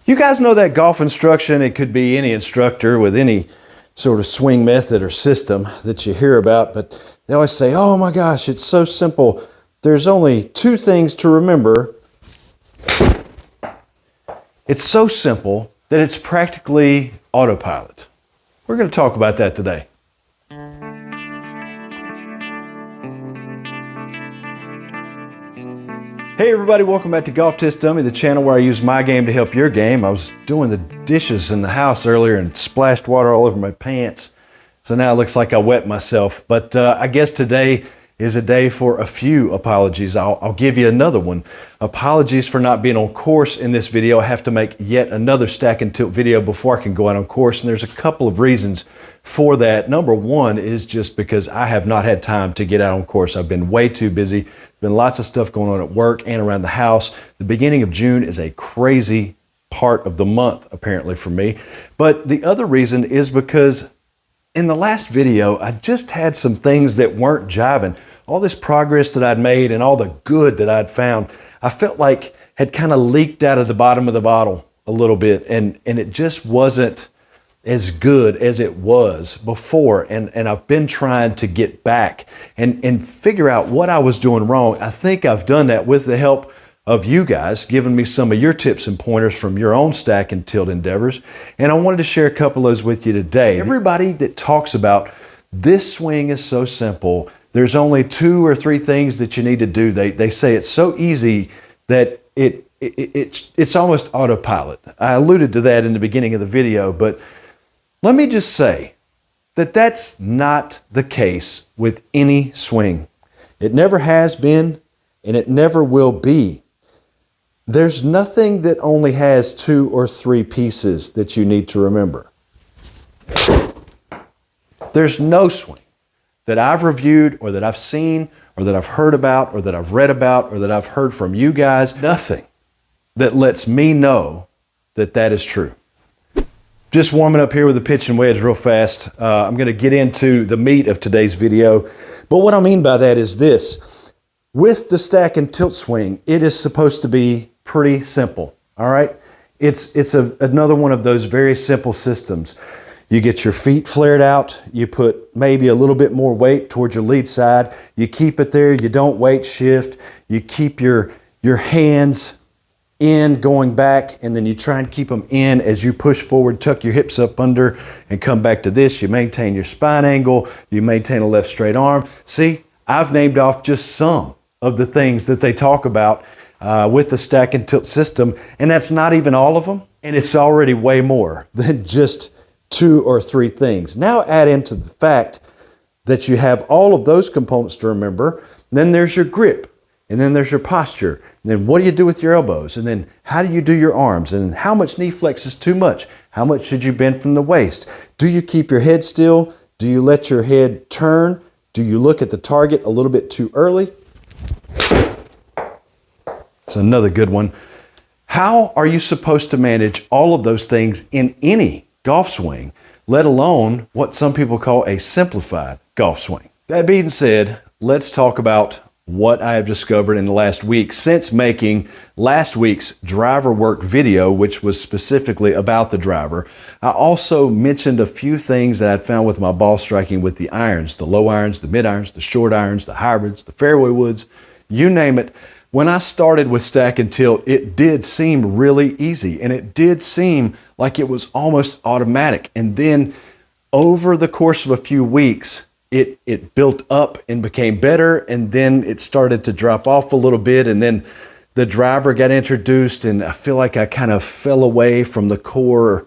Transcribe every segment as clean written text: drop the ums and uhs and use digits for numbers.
You guys know that golf instruction, it could be any instructor with any sort of swing method or system that you hear about, but they always say, oh my gosh, it's so simple. There's only two things to remember. It's so simple that it's practically autopilot. We're going to talk about that today. Hey everybody, welcome back to GolfTestDummy, the channel where I use my game to help your game. I was doing the dishes in the house earlier and splashed water all over my pants. So now it looks like I wet myself. But I guess today is a day for a few apologies. I'll give you another one. Apologies for not being on course in this video. I have to make yet another stack and tilt video before I can go out on course. And there's a couple of reasons for that. Number one is just because I have not had time to get out on course. I've been way too busy. Been lots of stuff going on at work and around the house. The beginning of June is a crazy part of the month, apparently, for me. But the other reason is because in the last video, I just had some things that weren't jiving. All this progress that I'd made and all the good that I'd found, I felt like had kind of leaked out of the bottom of the bottle a little bit, and it just wasn't as good as it was before, and I've been trying to get back and figure out what I was doing wrong. I think I've done that with the help of you guys, giving me some of your tips and pointers from your own stack and tilt endeavors, and I wanted to share a couple of those with you today. Everybody that talks about this swing is so simple, there's only 2 or 3 things that you need to do. They say it's so easy that it's almost autopilot. I alluded to that in the beginning of the video, but let me just say that that's not the case with any swing. It never has been, and it never will be. There's nothing that only has 2 or 3 pieces that you need to remember. There's no swing that I've reviewed or that I've seen or that I've heard about or that I've read about or that I've heard from you guys, nothing that lets me know that that is true. Just warming up here with the pitch and wedge real fast. I'm going to get into the meat of today's video. But what I mean by that is this. With the stack and tilt swing, it is supposed to be pretty simple. All right? It's another one of those very simple systems. You get your feet flared out. You put maybe a little bit more weight towards your lead side. You keep it there. You don't weight shift. You keep your hands in going back, and then you try and keep them in as you push forward, tuck your hips up under and come back to this. You maintain your spine angle, you maintain a left straight arm. See, I've named off just some of the things that they talk about with the stack and tilt system, and that's not even all of them, and it's already way more than just 2 or 3 things. Now add into the fact that you have all of those components to remember. Then there's your grip, and then there's your posture. And then what do you do with your elbows? And then how do you do your arms? And how much knee flex is too much? How much should you bend from the waist? Do you keep your head still? Do you let your head turn? Do you look at the target a little bit too early? It's another good one. How are you supposed to manage all of those things in any golf swing, let alone what some people call a simplified golf swing? That being said, let's talk about what I have discovered in the last week since making last week's driver work video, which was specifically about the driver. I also mentioned a few things that I'd found with my ball striking with the irons, the low irons, the mid irons, the short irons, the hybrids, the fairway woods, you name it. When I started with stack and tilt, it did seem really easy, and it did seem like it was almost automatic. And then over the course of a few weeks, it built up and became better, and then it started to drop off a little bit, and then the driver got introduced, and I feel like I kind of fell away from the core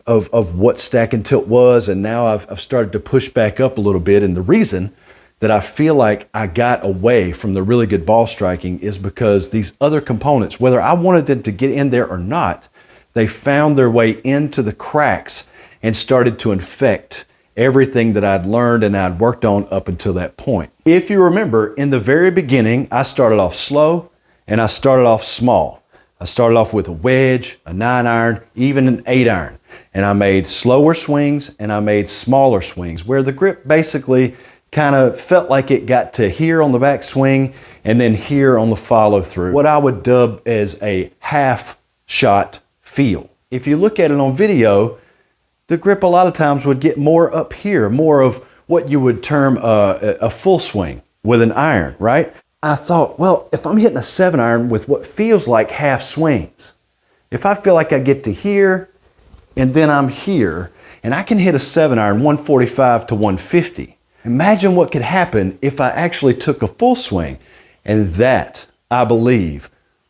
of what stack and tilt was, and now I've started to push back up a little bit. And the reason that I feel like I got away from the really good ball striking is because these other components, whether I wanted them to get in there or not, they found their way into the cracks and started to infect everything that I'd learned and I'd worked on up until that point. If you remember, in the very beginning, I started off slow and I started off small. I started off with a wedge, a 9-iron, even an 8-iron. And I made slower swings and I made smaller swings where the grip basically kind of felt like it got to here on the back swing and then here on the follow through. What I would dub as a half shot feel. if you look at it on video, the grip a lot of times would get more up here, more of what you would term a full swing with an iron, right? I thought, well, if I'm hitting a 7-iron with what feels like half swings, if I feel like I get to here and then I'm here, and I can hit a 7-iron 145 to 150, imagine what could happen if I actually took a full swing. And that, I believe,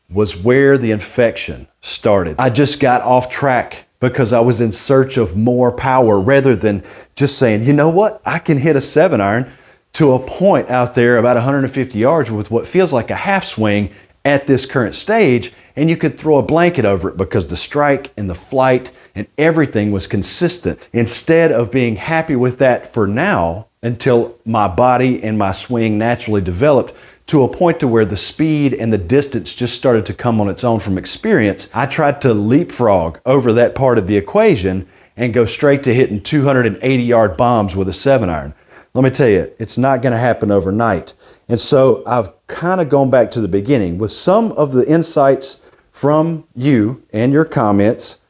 was where the infection started. I just got off track because I was in search of more power rather than just saying, you know what, I can hit a 7-iron to a point out there about 150 yards with what feels like a half swing at this current stage, and you could throw a blanket over it because the strike and the flight and everything was consistent. Instead of being happy with that for now until my body and my swing naturally developed to a point to where the speed and the distance just started to come on its own from experience, I tried to leapfrog over that part of the equation and go straight to hitting 280-yard bombs with a 7-iron. Let me tell you, it's not going to happen overnight. And so I've kind of gone back to the beginning. With some of the insights from you and your comments,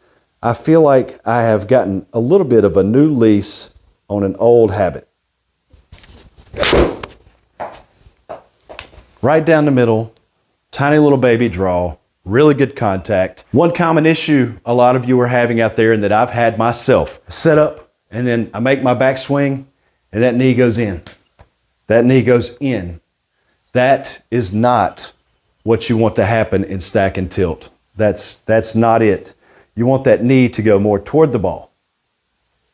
I feel like I have gotten a little bit of a new lease on an old habit. Right down the middle, tiny little baby draw, really good contact. One common issue a lot of you are having out there and that I've had myself, set up and then I make my backswing and that knee goes in. That knee goes in. That is not what you want to happen in stack and tilt. That's not it. You want that knee to go more toward the ball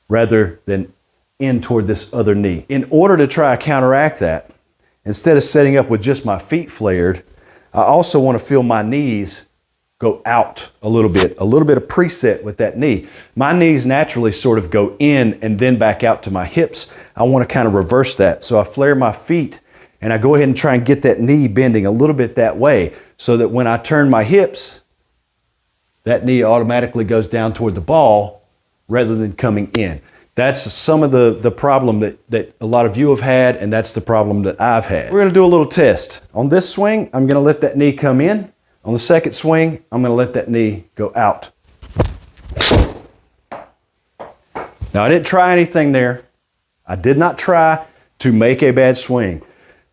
rather than in toward this other knee. In order to try to counteract that, instead of setting up with just my feet flared, I also want to feel my knees go out a little bit of preset with that knee. My knees naturally sort of go in and then back out to my hips. I want to kind of reverse that. So I flare my feet and I go ahead and try and get that knee bending a little bit that way so that when I turn my hips, that knee automatically goes down toward the ball rather than coming in. That's some of the problem that a lot of you have had, and that's the problem that I've had. We're going to do a little test. On this swing, I'm going to let that knee come in. On the second swing, I'm going to let that knee go out. Now, I didn't try anything there. I did not try to make a bad swing.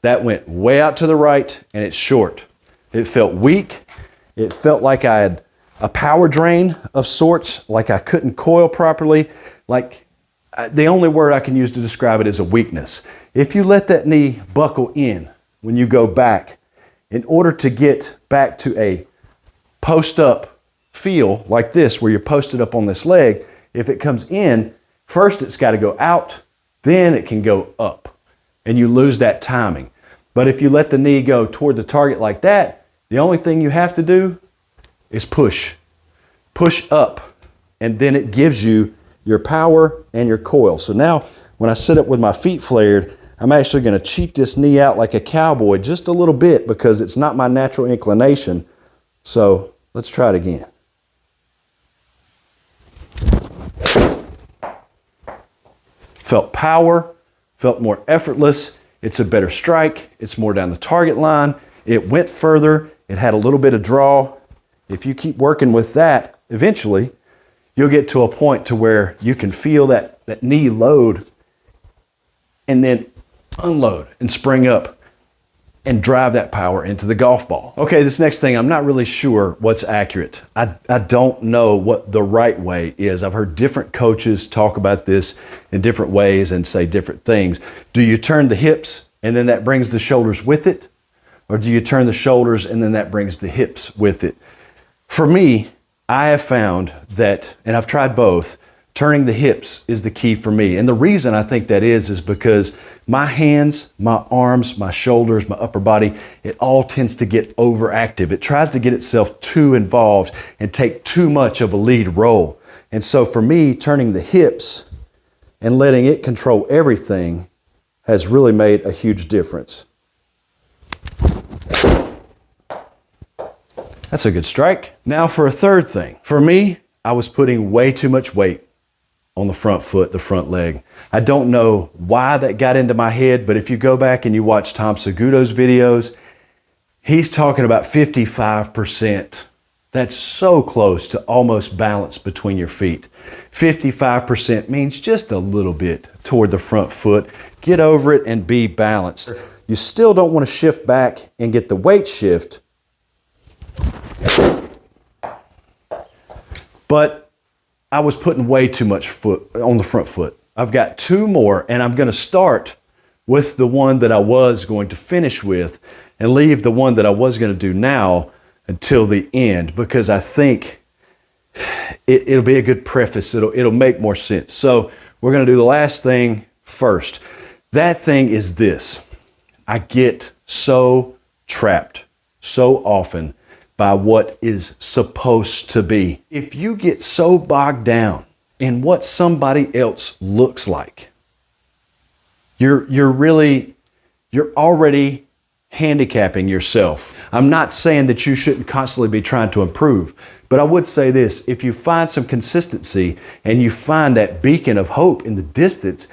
That went way out to the right, and it's short. It felt weak. It felt like I had a power drain of sorts, like I couldn't coil properly, like the only word I can use to describe it is a weakness. If you let that knee buckle in when you go back, in order to get back to a post-up feel like this, where you're posted up on this leg, if it comes in, first it's got to go out, then it can go up, and you lose that timing. But if you let the knee go toward the target like that, the only thing you have to do is push. Push up, and then it gives you your power and your coil. So now when I sit up with my feet flared, I'm actually going to cheat this knee out like a cowboy just a little bit because it's not my natural inclination. So let's try it again. Felt power, felt more effortless. It's a better strike. It's more down the target line. It went further. It had a little bit of draw. If you keep working with that, eventually you'll get to a point to where you can feel that knee load and then unload and spring up and drive that power into the golf ball. Okay, this next thing, I'm not really sure what's accurate. I don't know what the right way is. I've heard different coaches talk about this in different ways and say different things. Do you turn the hips and then that brings the shoulders with it? Or do you turn the shoulders and then that brings the hips with it? For me, I have found that, and I've tried both, turning the hips is the key for me. And the reason I think that is because my hands, my arms, my shoulders, my upper body, it all tends to get overactive. It tries to get itself too involved and take too much of a lead role. And so for me, turning the hips and letting it control everything has really made a huge difference. That's a good strike. Now for a third thing. For me, I was putting way too much weight on the front foot, the front leg. I don't know why that got into my head, but if you go back and you watch Tom Segudo's videos, he's talking about 55% That's so close to almost balance between your feet. 55% means just a little bit toward the front foot. Get over it and be balanced. You still don't want to shift back and get the weight shift, but I was putting way too much foot on the front foot. I've got 2 more, and I'm going to start with the one that I was going to finish with and leave the one that I was going to do now until the end, because I think it'll be a good preface. It'll make more sense. So we're going to do the last thing first. That thing is this. I get so trapped so often by what is supposed to be. If you get so bogged down in what somebody else looks like, you're already handicapping yourself. I'm not saying that you shouldn't constantly be trying to improve, but I would say this: if you find some consistency and you find that beacon of hope in the distance,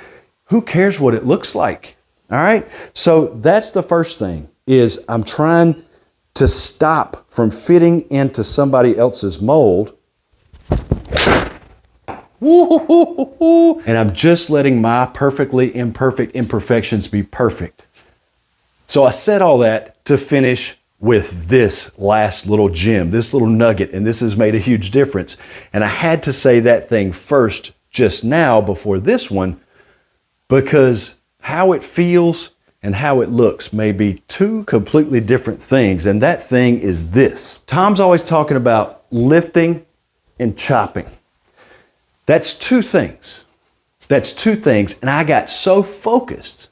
who cares what it looks like? All right? So that's the first thing, is I'm trying to stop from fitting into somebody else's mold. And I'm just letting my perfectly imperfect imperfections be perfect. So I said all that to finish with this last little gem, this little nugget, and this has made a huge difference. And I had to say that thing first just now before this one, because how it feels and how it looks may be 2 completely different things. And that thing is this. Tom's always talking about lifting and chopping. That's 2 things. That's 2 things. And I got so focused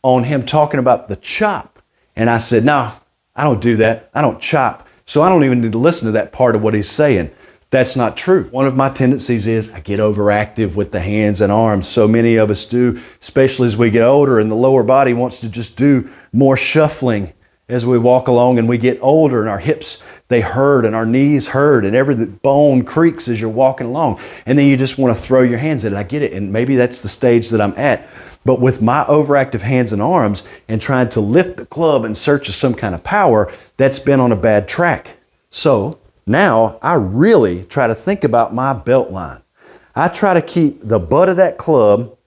on him talking about the chop. And I said, no, I don't do that. I don't chop. So I don't even need to listen to that part of what he's saying. That's not true. One of my tendencies is I get overactive with the hands and arms. So many of us do, especially as we get older, and the lower body wants to just do more shuffling as we walk along and we get older, and our hips, they hurt, and our knees hurt, and every bone creaks as you're walking along. And then you just want to throw your hands at it. I get it. And maybe that's the stage that I'm at. But with my overactive hands and arms and trying to lift the club in search of some kind of power, that's been on a bad track. So now I really try to think about my belt line. I try to keep the butt of that club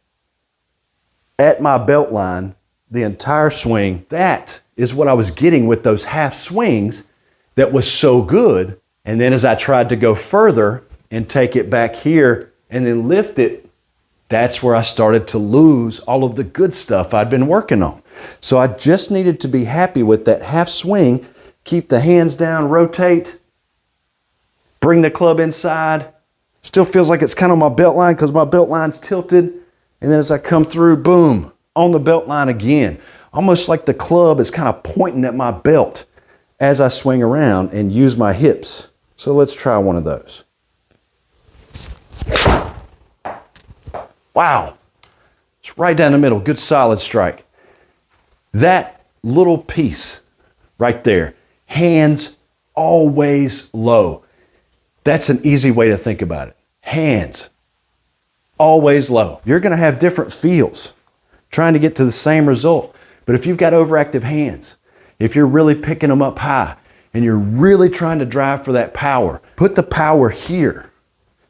at my belt line the entire swing. That is what I was getting with those half swings that was so good. And then as I tried to go further and take it back here and then lift it, that's where I started to lose all of the good stuff I'd been working on. So I just needed to be happy with that half swing, keep the hands down, rotate, bring the club inside. Still feels like it's kind of on my belt line because my belt line's tilted. And then as I come through, boom, on the belt line again. Almost like the club is kind of pointing at my belt as I swing around and use my hips. So let's try one of those. Wow, it's right down the middle, good solid strike. That little piece right there, hands always low. That's an easy way to think about it. Hands always low. You're gonna have different feels trying to get to the same result. But if you've got overactive hands, if you're really picking them up high and you're really trying to drive for that power, put the power here.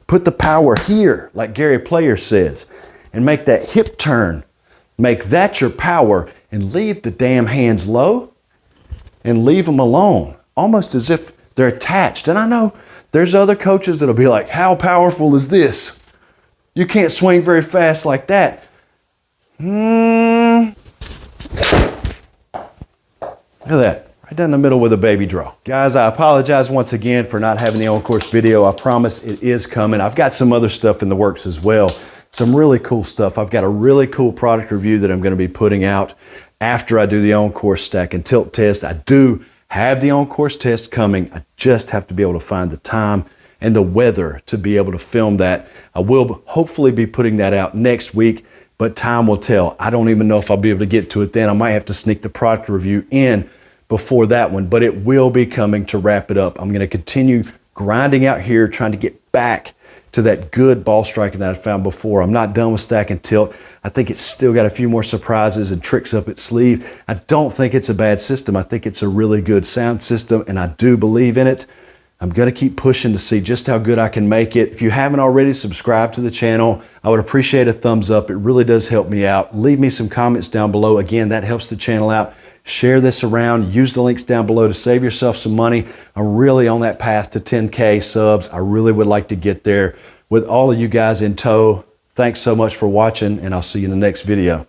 Put the power here, like Gary Player says, and make that hip turn. Make that your power and leave the damn hands low and leave them alone, almost as if they're attached. And I know there's other coaches that'll be like, how powerful is this? You can't swing very fast like that. Look at that. Right down the middle with a baby draw. Guys, I apologize once again for not having the on-course video. I promise it is coming. I've got some other stuff in the works as well. Some really cool stuff. I've got a really cool product review that I'm going to be putting out after I do the on-course stack and tilt test. I do have the on-course test coming. I just have to be able to find the time and the weather to be able to film that. I will hopefully be putting that out next week, but time will tell. I don't even know if I'll be able to get to it then. I might have to sneak the product review in before that one, but it will be coming to wrap it up. I'm going to continue grinding out here, trying to get back to that good ball striking that I found before. I'm not done with stack and tilt. I think it's still got a few more surprises and tricks up its sleeve. I don't think it's a bad system. I think it's a really good sound system, and I do believe in it. I'm going to keep pushing to see just how good I can make it. If you haven't already subscribed to the channel, I would appreciate a thumbs up. It really does help me out. Leave me some comments down below. Again, that helps the channel out. Share this around. Use the links down below to save yourself some money. I'm really on that path to 10K subs. I really would like to get there with all of you guys in tow. Thanks so much for watching, and I'll see you in the next video.